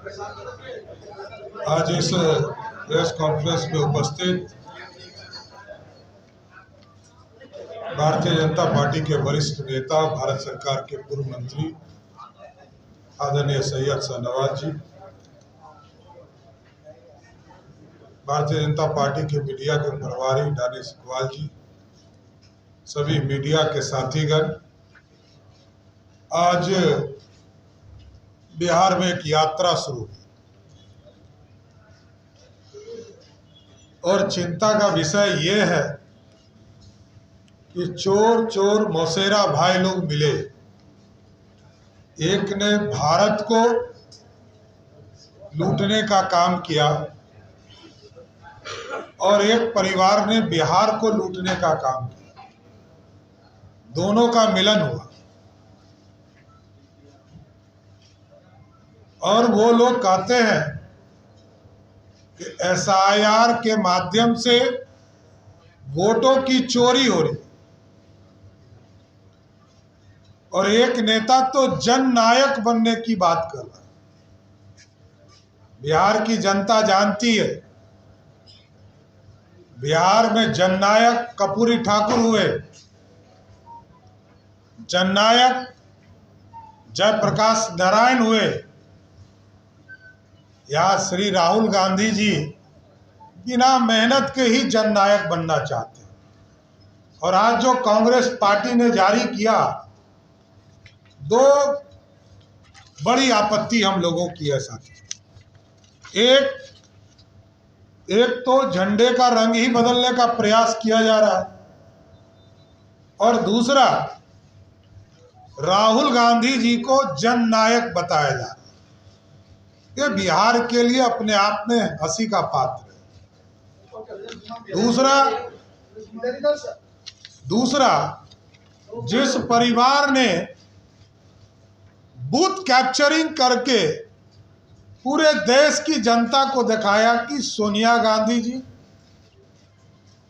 आज इस press conference में उपस्थित भारतीय जनता पार्टी के वरिष्ठ नेता, भारत सरकार के पूर्व मंत्री आदरणीय सैयद शाहनवाज जी, भारतीय जनता पार्टी के मीडिया के प्रभारी दानिश इकबाल जी, सभी मीडिया के साथीगण, आज बिहार में एक यात्रा शुरू हुई और चिंता का विषय ये है कि चोर चोर मौसेरा भाई लोग मिले। एक ने भारत को लूटने का काम किया और एक परिवार ने बिहार को लूटने का काम किया। दोनों का मिलन हुआ और वो लोग कहते हैं कि SIR के माध्यम से वोटों की चोरी हो रही, और एक नेता तो जननायक बनने की बात कर रहा है। बिहार की जनता जानती है, बिहार में जननायक कर्पूरी ठाकुर हुए, जननायक जयप्रकाश नारायण हुए, या श्री राहुल गांधी जी बिना मेहनत के ही जननायक बनना चाहते हैं। और आज जो कांग्रेस पार्टी ने जारी किया, दो बड़ी आपत्ति हम लोगों की है साथी। एक तो झंडे का रंग ही बदलने का प्रयास किया जा रहा है, और दूसरा राहुल गांधी जी को जननायक बताया जा रहा है। ये बिहार के लिए अपने आप में हंसी का पात्र है। दूसरा जिस परिवार ने बूथ कैप्चरिंग करके पूरे देश की जनता को दिखाया कि सोनिया गांधी जी,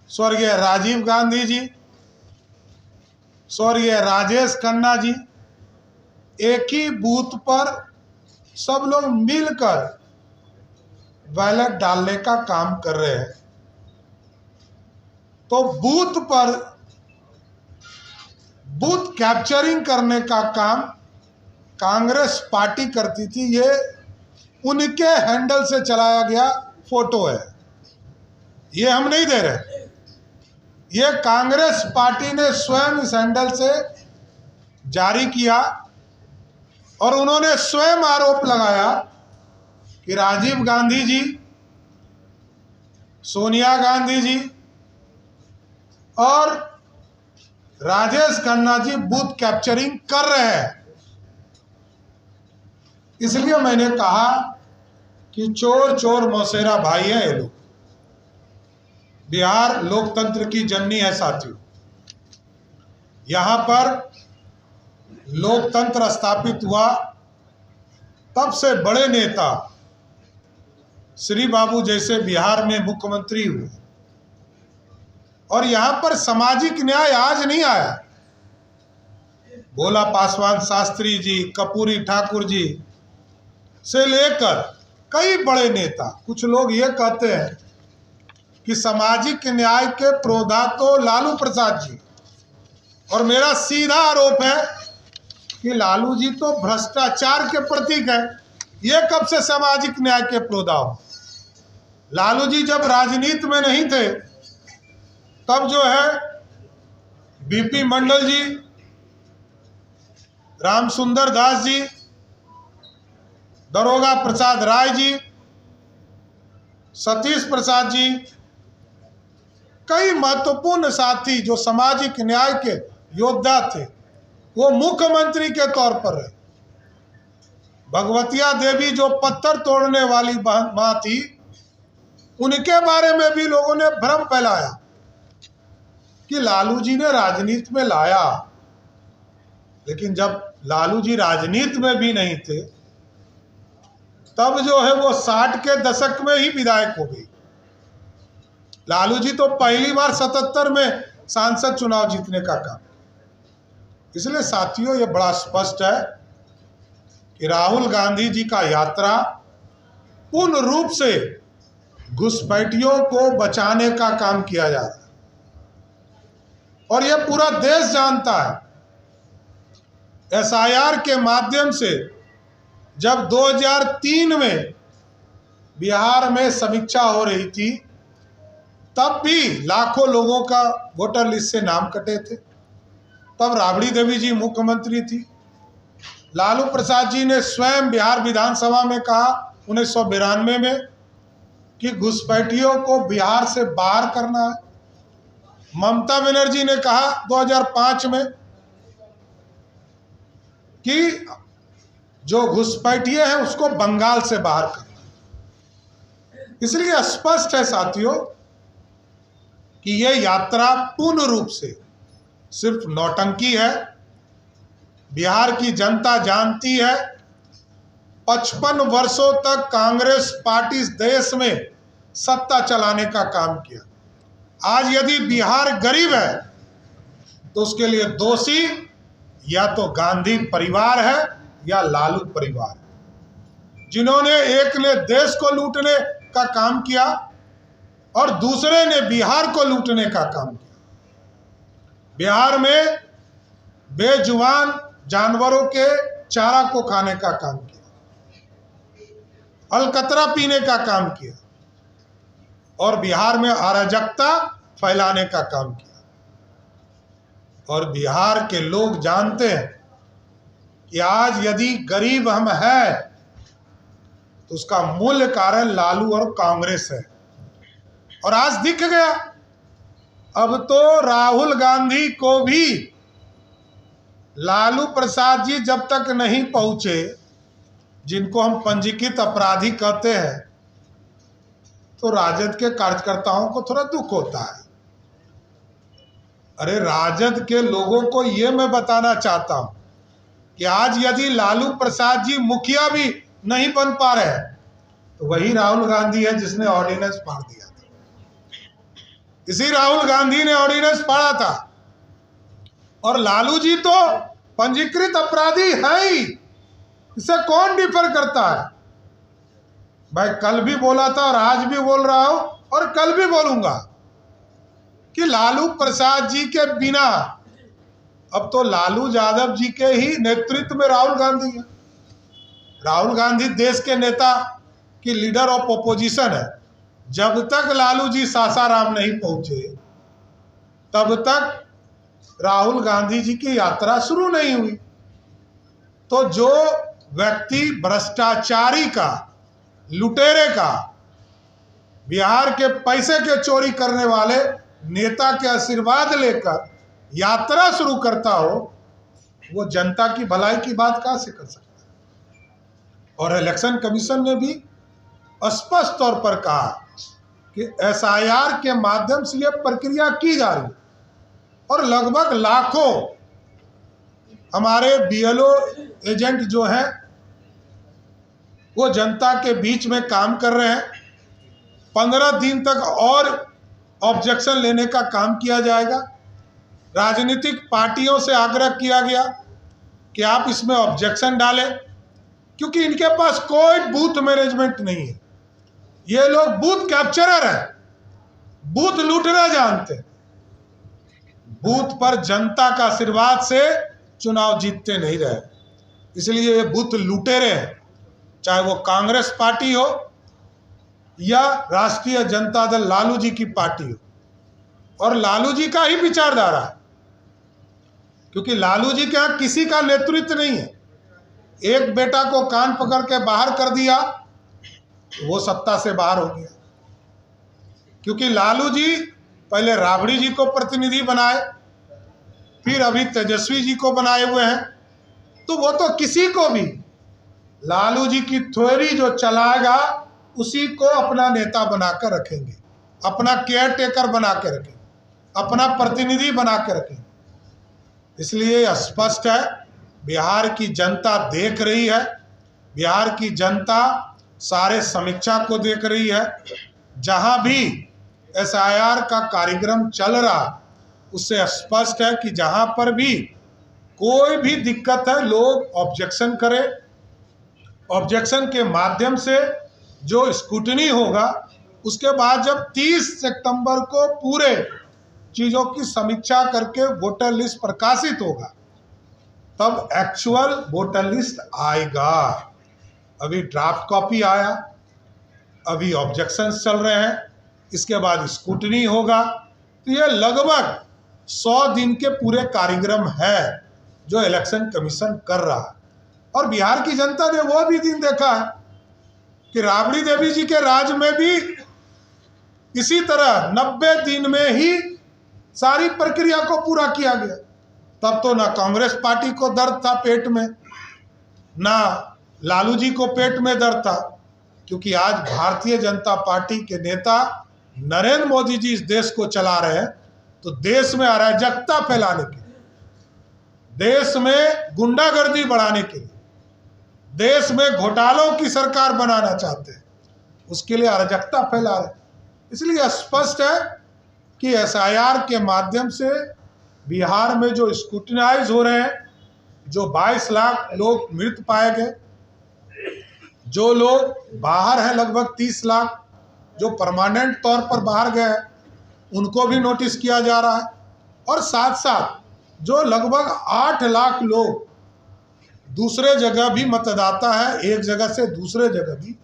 स्वर्गीय राजीव गांधी जी, स्वर्गीय राजेश खन्ना जी एक ही बूथ पर सब लोग मिलकर बैलेट डालने का काम कर रहे हैं, तो बूथ पर बूथ कैप्चरिंग करने का काम कांग्रेस पार्टी करती थी। ये उनके हैंडल से चलाया गया फोटो है, ये हम नहीं दे रहे। ये कांग्रेस पार्टी ने स्वयं इस हैंडल से जारी किया और उन्होंने स्वयं आरोप लगाया कि राजीव गांधी जी, सोनिया गांधी जी और राजेश खन्ना जी बूथ कैप्चरिंग कर रहे हैं। इसलिए मैंने कहा कि चोर चोर मौसेरा भाई है ये लोग। बिहार लोकतंत्र की जननी है साथियों। यहां पर लोकतंत्र स्थापित हुआ, तब से बड़े नेता श्री बाबू जैसे बिहार में मुख्यमंत्री हुए, और यहां पर सामाजिक न्याय आज नहीं आया। भोला पासवान शास्त्री जी, कर्पूरी ठाकुर जी से लेकर कई बड़े नेता, कुछ लोग ये कहते हैं कि सामाजिक न्याय के प्रोधा तो लालू प्रसाद जी, और मेरा सीधा आरोप है कि लालू जी तो भ्रष्टाचार के प्रतीक है। ये कब से सामाजिक न्याय के प्रोधा हो? लालू जी जब राजनीति में नहीं थे, तब जो है BP मंडल जी, राम सुंदर दास जी, दरोगा प्रसाद राय जी, सतीश प्रसाद जी, कई महत्वपूर्ण साथी जो सामाजिक न्याय के योद्धा थे, वो मुख्यमंत्री के तौर पर रहे। भगवतिया देवी जो पत्थर तोड़ने वाली मां थी, उनके बारे में भी लोगों ने भ्रम फैलाया कि लालू जी ने राजनीति में लाया, लेकिन जब लालू जी राजनीति में भी नहीं थे, तब जो है वो 60 के दशक में ही विधायक हो गई। लालू जी तो पहली बार 77 में सांसद चुनाव जीतने का काम। इसलिए साथियों, ये बड़ा स्पष्ट है कि राहुल गांधी जी का यात्रा पूर्ण रूप से घुसपैठियों को बचाने का काम किया जा रहा है और यह पूरा देश जानता है। एसआईआर के माध्यम से जब 2003 में बिहार में समीक्षा हो रही थी, तब भी लाखों लोगों का वोटर लिस्ट से नाम कटे थे। तब राबड़ी देवी जी मुख्यमंत्री थी। लालू प्रसाद जी ने स्वयं बिहार विधानसभा में कहा 1992 में कि घुसपैठियों को बिहार से बाहर करना है। ममता बनर्जी ने कहा 2005 में कि जो घुसपैठिए हैं उसको बंगाल से बाहर करना। इसलिए स्पष्ट है साथियों कि यह यात्रा पूर्ण रूप से सिर्फ नौटंकी है। बिहार की जनता जानती है 55 वर्षों तक कांग्रेस पार्टी इस देश में सत्ता चलाने का काम किया। आज यदि बिहार गरीब है तो उसके लिए दोषी या तो गांधी परिवार है या लालू परिवार है, जिन्होंने एक ने देश को लूटने का काम किया और दूसरे ने बिहार को लूटने का काम किया। बिहार में बेजुबान जानवरों के चारा को खाने का काम किया, अलकतरा पीने का काम किया और बिहार में अराजकता फैलाने का काम किया। और बिहार के लोग जानते हैं कि आज यदि गरीब हम हैं तो उसका मूल कारण लालू और कांग्रेस है। और आज दिख गया, अब तो राहुल गांधी को भी लालू प्रसाद जी जब तक नहीं पहुंचे, जिनको हम पंजीकृत अपराधी कहते हैं, तो राजद के कार्यकर्ताओं को थोड़ा दुख होता है। अरे राजद के लोगों को ये मैं बताना चाहता हूं कि आज यदि लालू प्रसाद जी मुखिया भी नहीं बन पा रहे हैं तो वही राहुल गांधी है जिसने ऑर्डिनेंस फाड़ दिया था। इसी राहुल गांधी ने ऑर्डिनेंस फाड़ा था और लालू जी तो पंजीकृत अपराधी है ही। इसे कौन डिफर करता है? भाई कल भी बोला था और आज भी बोल रहा हूं और कल भी बोलूंगा कि लालू प्रसाद जी के बिना अब तो लालू यादव जी के ही नेतृत्व में राहुल गांधी है। राहुल गांधी देश के नेता की लीडर ऑफ ओपोजिशन है। जब तक लालू जी सासाराम नहीं पहुंचे तब तक राहुल गांधी जी की यात्रा शुरू नहीं हुई। तो जो व्यक्ति भ्रष्टाचारी का, लुटेरे का, बिहार के पैसे के चोरी करने वाले नेता के आशीर्वाद लेकर यात्रा शुरू करता हो, वो जनता की भलाई की बात कहां से कर सकता है? और इलेक्शन कमीशन ने भी स्पष्ट तौर पर कहा कि एसआईआर के माध्यम से यह प्रक्रिया की जा रही है और लगभग लाखों हमारे बीएलओ एजेंट जो हैं वो जनता के बीच में काम कर रहे हैं। 15 दिन तक और ऑब्जेक्शन लेने का काम किया जाएगा। राजनीतिक पार्टियों से आग्रह किया गया कि आप इसमें ऑब्जेक्शन डालें, क्योंकि इनके पास कोई बूथ मैनेजमेंट नहीं है। ये लोग बूथ कैप्चरर हैं, बूथ लूटना जानते हैं। बूथ पर जनता का आशीर्वाद से चुनाव जीतते नहीं रहे, इसलिए ये बूथ लुटेरे हैं, चाहे वो कांग्रेस पार्टी हो या राष्ट्रीय जनता दल लालू जी की पार्टी हो। और लालू जी का ही विचारधारा है, क्योंकि लालू जी के यहाँ किसी का नेतृत्व नहीं है। एक बेटा को कान पकड़ के बाहर कर दिया, वो सत्ता से बाहर हो गया। क्योंकि लालू जी पहले राबड़ी जी को प्रतिनिधि बनाए, फिर अभी तेजस्वी जी को बनाए हुए हैं, तो वो तो किसी को भी लालू जी की थ्योरी जो चलाएगा उसी को अपना नेता बनाकर रखेंगे, अपना केयर टेकर बना के रखेंगे, अपना प्रतिनिधि बना के रखेंगे। इसलिए स्पष्ट है, बिहार की जनता देख रही है, बिहार की जनता सारे समीक्षा को देख रही है। जहां भी एसआईआर का कार्यक्रम चल रहा उससे स्पष्ट है कि जहां पर भी कोई भी दिक्कत है लोग ऑब्जेक्शन करें। ऑब्जेक्शन के माध्यम से जो स्क्रूटनी होगा, उसके बाद जब 30 सितंबर को पूरे चीज़ों की समीक्षा करके वोटर लिस्ट प्रकाशित होगा, तब एक्चुअल वोटर लिस्ट आएगा। अभी ड्राफ्ट कॉपी आया, अभी ऑब्जेक्शंस चल रहे हैं, इसके बाद स्क्रूटनी होगा। तो ये लगभग 100 दिन के पूरे कार्यक्रम है जो इलेक्शन कमीशन कर रहा है। और बिहार की जनता ने वो भी दिन देखा है कि राबड़ी देवी जी के राज में भी इसी तरह 90 दिन में ही सारी प्रक्रिया को पूरा किया गया। तब तो ना कांग्रेस पार्टी को दर्द था पेट में, ना लालू जी को पेट में दर्द था, क्योंकि आज भारतीय जनता पार्टी के नेता नरेंद्र मोदी जी इस देश को चला रहे हैं। तो देश में अराजकता फैलाने के लिए, देश में गुंडागर्दी बढ़ाने के लिए, देश में घोटालों की सरकार बनाना चाहते हैं, उसके लिए अराजकता फैला रहे हैं। इसलिए स्पष्ट है कि एसआईआर के माध्यम से बिहार में जो स्क्रूटिनाइज हो रहे हैं, जो 22 लाख लोग मृत पाए गए, जो लोग बाहर हैं लगभग 30 लाख, जो परमानेंट तौर पर बाहर गए हैं उनको भी नोटिस किया जा रहा है, और साथ साथ जो लगभग 8 लाख लोग दूसरे जगह भी मतदाता है, एक जगह से दूसरे जगह भी,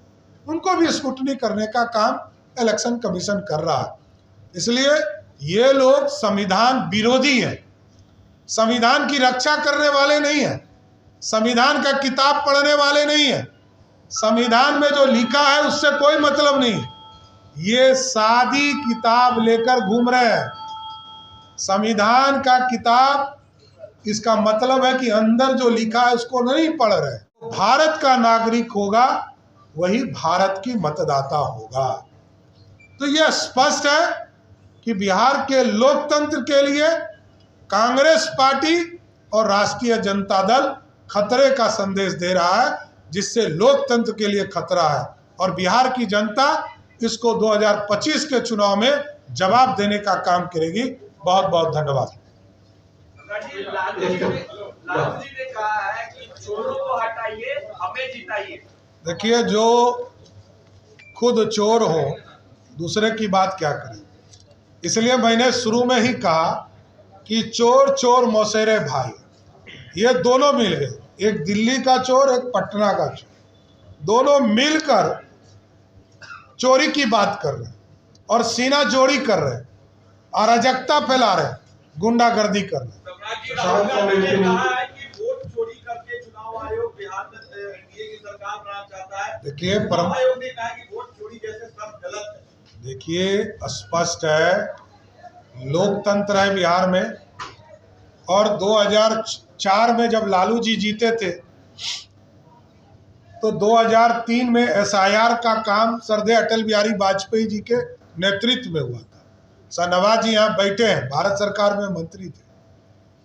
उनको भी स्क्रूटनी करने का काम इलेक्शन कमीशन कर रहा है। इसलिए ये लोग संविधान विरोधी हैं, संविधान की रक्षा करने वाले नहीं हैं, संविधान का किताब पढ़ने वाले नहीं हैं, संविधान में जो लिखा है उससे कोई मतलब नहीं। ये सादी किताब लेकर घूम रहे हैं। संविधान का किताब, इसका मतलब है कि अंदर जो लिखा है उसको नहीं पढ़ रहे। भारत का नागरिक होगा वही भारत की मतदाता होगा। तो यह स्पष्ट है कि बिहार के लोकतंत्र के लिए कांग्रेस पार्टी और राष्ट्रीय जनता दल खतरे का संदेश दे रहा है, जिससे लोकतंत्र के लिए खतरा है। और बिहार की जनता इसको 2025 के चुनाव में जवाब देने का काम करेगी। बहुत बहुत धन्यवाद। लालू जी ने कहा है कि चोरों को हटाइए, हमें जिताइए। देखिए, जो खुद चोर हो दूसरे की बात क्या करें। इसलिए मैंने शुरू में ही कहा कि चोर चोर मौसेरे भाई, ये दोनों मिल गए, एक दिल्ली का चोर, एक पटना का चोर, दोनों मिलकर चोरी की बात कर रहे हैं और सीना जोड़ी कर रहे हैं, अराजकता फैला रहे हैं, गुंडागर्दी कर रहे हैं। राहुल गांधी ने कहा है कि वोट चोरी करके चुनाव आयोग बिहार में एनडीए की सरकार बनाना चाहता है। देखिए, चुनाव आयोग ने कहा कि वोट चोरी जैसे सब गलत है। देखिए, स्पष्ट है, लोकतंत्र है बिहार में। और 2004 में जब लालू जी जीते थे तो 2003 में एसआईआर का काम सरदे अटल बिहारी वाजपेयी जी के नेतृत्व में हुआ था। शाहनवाज जी यहाँ बैठे हैं, भारत सरकार में मंत्री थे।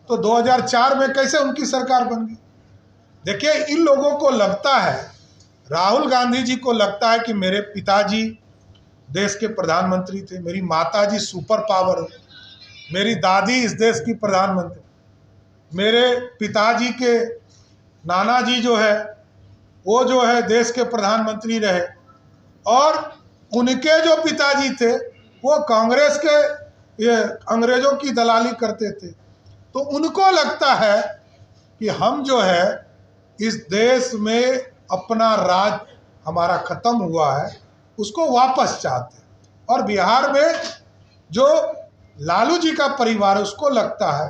तो 2004 में कैसे उनकी सरकार बन गई। देखिए, इन लोगों को लगता है, राहुल गांधी जी को लगता है कि मेरे पिताजी देश के प्रधानमंत्री थे, मेरी माताजी सुपर पावर है, मेरी दादी इस देश की प्रधानमंत्री, मेरे पिताजी के नाना जी जो है वो जो है देश के प्रधानमंत्री रहे, और उनके जो पिताजी थे वो कांग्रेस के ये अंग्रेजों की दलाली करते थे। तो उनको लगता है कि हम जो है इस देश में अपना राज हमारा ख़त्म हुआ है, उसको वापस चाहते हैं। और बिहार में जो लालू जी का परिवार है उसको लगता है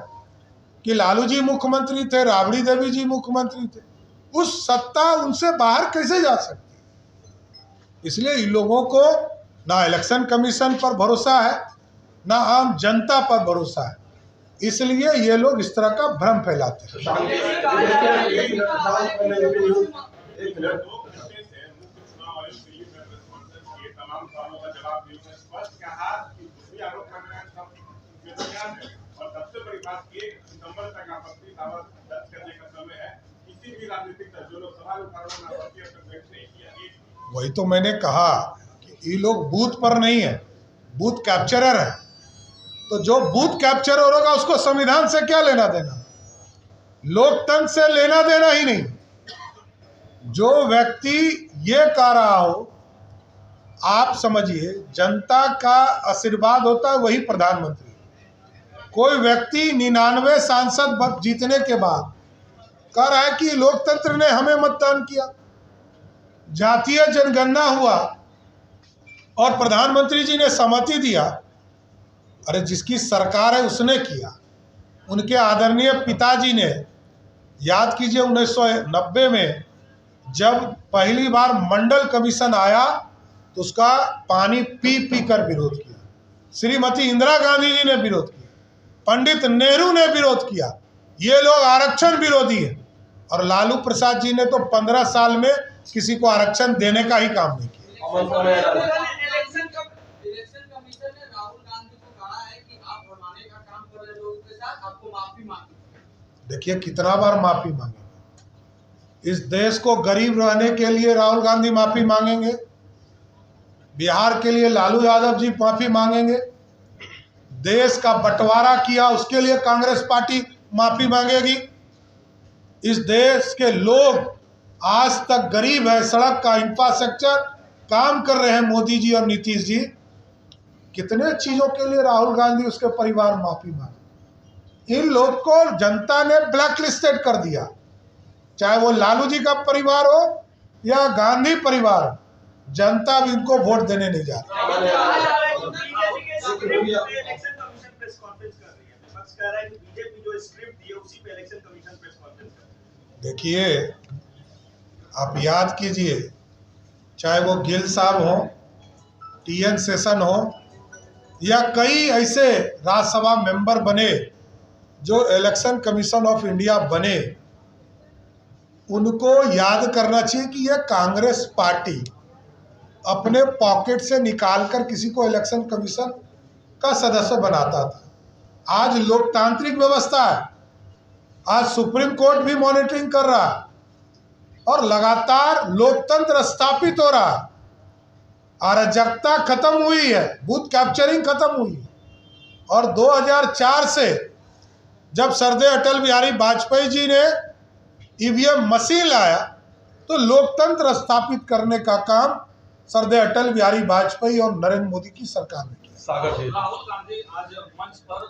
कि लालू जी मुख्यमंत्री थे, राबड़ी देवी जी मुख्यमंत्री थे, उस सत्ता उनसे बाहर कैसे जा सकती है। इसलिए इन लोगों को ना इलेक्शन कमीशन पर भरोसा है, ना आम जनता पर भरोसा है, इसलिए ये लोग इस तरह का भ्रम फैलाते हैं। वही तो मैंने कहा कि ये लोग बूथ पर नहीं है, बूथ कैप्चरर है। तो जो बूथ कैप्चरर होगा उसको संविधान से क्या लेना देना, लोकतंत्र से लेना देना ही नहीं। जो व्यक्ति ये कह रहा हो आप समझिए, जनता का आशीर्वाद होता है वही प्रधानमंत्री। कोई व्यक्ति 99 सांसद जीतने के बाद कह रहा है कि लोकतंत्र ने हमें मतदान किया, जातीय जनगणना हुआ और प्रधानमंत्री जी ने सहमति दिया। अरे जिसकी सरकार है उसने किया। उनके आदरणीय पिताजी ने, याद कीजिए 1990 में जब पहली बार मंडल कमीशन आया तो उसका पानी पी पी कर विरोध किया। श्रीमती इंदिरा गांधी जी ने विरोध किया, पंडित नेहरू ने विरोध किया। ये लोग आरक्षण विरोधी हैं। और लालू प्रसाद जी ने तो 15 साल में किसी को आरक्षण देने का ही काम नहीं किया। इलेक्शन कमीशन ने राहुल गांधी को कहा है कि आप भरमाने का काम कर रहे लोगों के साथ, आपको माफी मांगी। देखिए कितना बार माफी मांगेंगे। इस देश को गरीब रहने के लिए राहुल गांधी माफी मांगेंगे, बिहार के लिए लालू यादव जी माफी मांगेंगे, देश का बंटवारा किया उसके लिए कांग्रेस पार्टी माफी मांगेगी। इस देश के लोग आज तक गरीब है, सड़क का इंफ्रास्ट्रक्चर काम कर रहे हैं मोदी जी और नीतीश जी। कितने चीजों के लिए राहुल गांधी उसके परिवार माफी मांगे। इन लोग को जनता ने ब्लैक लिस्टेड कर दिया, चाहे वो लालू जी का परिवार हो या गांधी परिवार। जनता भी इनको वोट देने नहीं जा रही। इलेक्शन कमीशन प्रेस कॉन्फ्रेंस कर रही है, विपक्ष कह रहा है कि बीजेपी जो स्क्रिप्ट दी है उसी पे इलेक्शन कमीशन प्रेस कॉन्फ्रेंस कर रही है। देखिए, आप याद कीजिए, चाहे वो गिल साहब हो, TN सेशन हो या कई ऐसे राज्यसभा मेंबर बने जो इलेक्शन कमीशन ऑफ इंडिया बने, उनको याद करना चाहिए कि यह कांग्रेस पार्टी अपने पॉकेट से निकालकर किसी को इलेक्शन कमीशन का सदस्य बनाता था। आज लोकतांत्रिक व्यवस्था है, आज सुप्रीम कोर्ट भी मॉनिटरिंग कर रहा है और लगातार लोकतंत्र स्थापित हो रहा है। अराजकता खत्म हुई है, बूथ कैप्चरिंग खत्म हुई है। और 2004 से जब सरदेय अटल बिहारी वाजपेयी जी ने EVM मशीन लाया तो लोकतंत्र स्थापित करने का काम सरदेय अटल बिहारी वाजपेयी और नरेंद्र मोदी की सरकार ने किया। सागर जी, राहुल गांधी आज मंच पर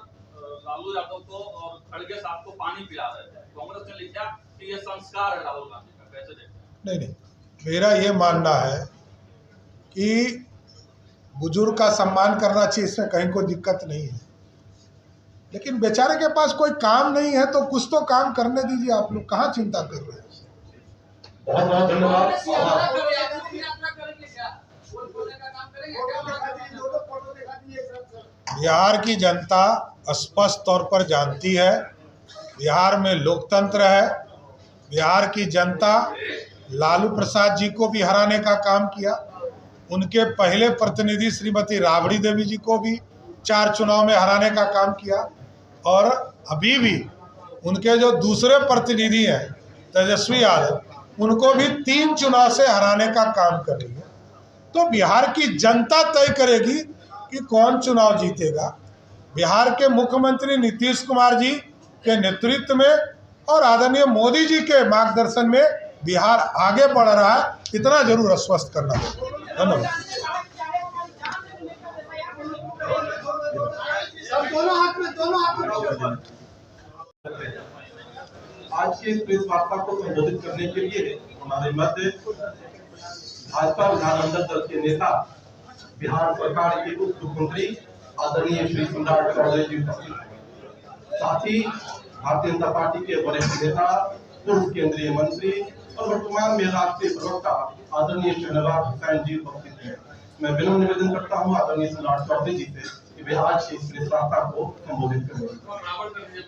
लालू यादव को और खड़गे साहब को पानी पिला रहे थे। कांग्रेस ने लिखा कि ये संस्कार है राहुल गांधी का, कैसे देखते हैं? नहीं, मेरा ये मानना है कि बुजुर्ग का सम्मान करना चाहिए, इसमें कहीं कोई दिक्कत नहीं है। लेकिन बेचारे के पास कोई काम नहीं है तो कुछ तो काम करने दीजिए। आप लोग कहाँ चिंता कर रहे हैं? बहुत बहुत धन्यवाद। बिहार की जनता स्पष्ट तौर पर जानती है, बिहार में लोकतंत्र है। बिहार की जनता लालू प्रसाद जी को भी हराने का काम किया, उनके पहले प्रतिनिधि श्रीमती राबड़ी देवी जी को भी 4 चुनाव में हराने का काम किया, और अभी भी उनके जो दूसरे प्रतिनिधि हैं तेजस्वी यादव, उनको भी 3 चुनाव से हराने का काम कर रही है। तो बिहार की जनता तय करेगी कि कौन चुनाव जीतेगा। बिहार के मुख्यमंत्री नीतीश कुमार जी के नेतृत्व में और आदरणीय मोदी जी के मार्गदर्शन में बिहार आगे बढ़ रहा है, इतना जरूर आश्वस्त करना होगा। धन्यवाद। आज के इस प्रेस वार्ता को संबोधित करने के लिए हमारे मध्य भाजपा विधानमंडल दल के नेता, बिहार सरकार के उप मुख्यमंत्री आदरणीय श्री सम्राट चौधरी जी उपस्थित हैं। साथ ही भारतीय जनता पार्टी के वरिष्ठ नेता, पूर्व केंद्रीय मंत्री और वर्तमान में राष्ट्रीय प्रवक्ता आदरणीय शहनवाज हुसैन जी उपस्थित हैं। मैं विनम्र निवेदन करता हूं आदरणीय सम्राट चौधरी जी से कि वे आज की इस प्रेस वार्ता को संबोधित करें।